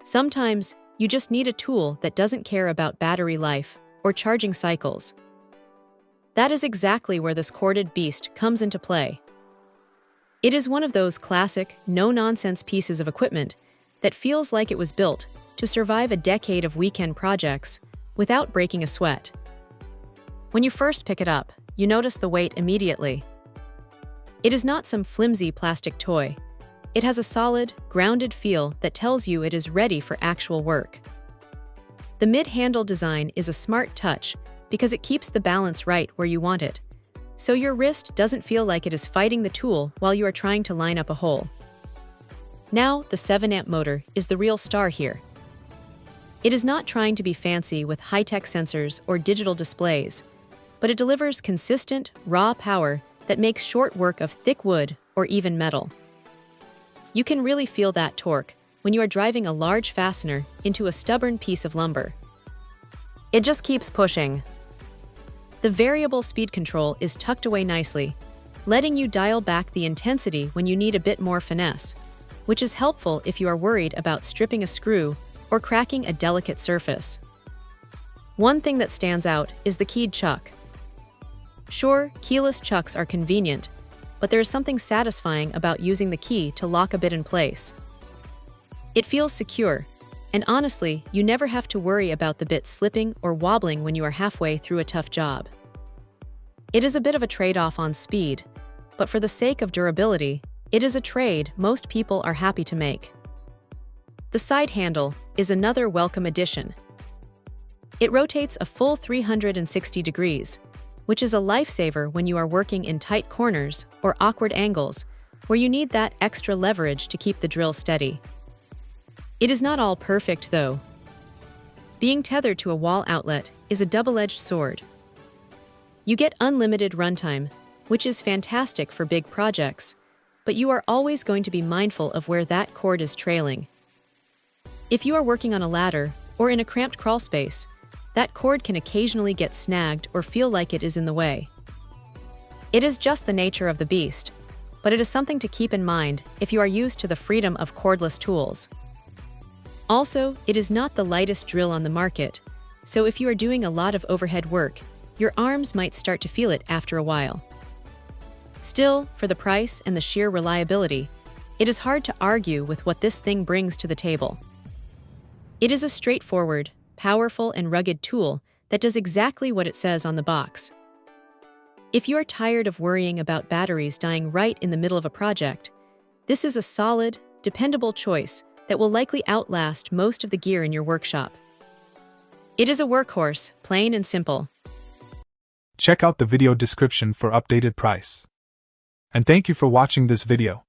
Sometimes, you just need a tool that doesn't care about battery life or charging cycles. That is exactly where this corded beast comes into play. It is one of those classic, no-nonsense pieces of equipment that feels like it was built to survive a decade of weekend projects without breaking a sweat. When you first pick it up, you notice the weight immediately. It is not some flimsy plastic toy. It has a solid, grounded feel that tells you it is ready for actual work. The mid-handle design is a smart touch because it keeps the balance right where you want it, so your wrist doesn't feel like it is fighting the tool while you are trying to line up a hole. Now, the 7-amp motor is the real star here. It is not trying to be fancy with high-tech sensors or digital displays, but it delivers consistent, raw power that makes short work of thick wood or even metal. You can really feel that torque when you are driving a large fastener into a stubborn piece of lumber. It just keeps pushing. The variable speed control is tucked away nicely, letting you dial back the intensity when you need a bit more finesse, which is helpful if you are worried about stripping a screw or cracking a delicate surface. One thing that stands out is the keyed chuck. Sure, keyless chucks are convenient, but there is something satisfying about using the key to lock a bit in place. It feels secure, and honestly, you never have to worry about the bit slipping or wobbling when you are halfway through a tough job. It is a bit of a trade-off on speed, but for the sake of durability, it is a trade most people are happy to make. The side handle is another welcome addition. It rotates a full 360 degrees, which is a lifesaver when you are working in tight corners or awkward angles where you need that extra leverage to keep the drill steady. It is not all perfect, though. Being tethered to a wall outlet is a double-edged sword. You get unlimited runtime, which is fantastic for big projects, but you are always going to be mindful of where that cord is trailing. If you are working on a ladder or in a cramped crawl space, that cord can occasionally get snagged or feel like it is in the way. It is just the nature of the beast, but it is something to keep in mind if you are used to the freedom of cordless tools. Also, it is not the lightest drill on the market, so if you are doing a lot of overhead work, your arms might start to feel it after a while. Still, for the price and the sheer reliability, it is hard to argue with what this thing brings to the table. It is a straightforward, powerful, and rugged tool that does exactly what it says on the box. If you are tired of worrying about batteries dying right in the middle of a project, this is a solid, dependable choice that will likely outlast most of the gear in your workshop. It is a workhorse, plain and simple. Check out the video description for updated price. And thank you for watching this video.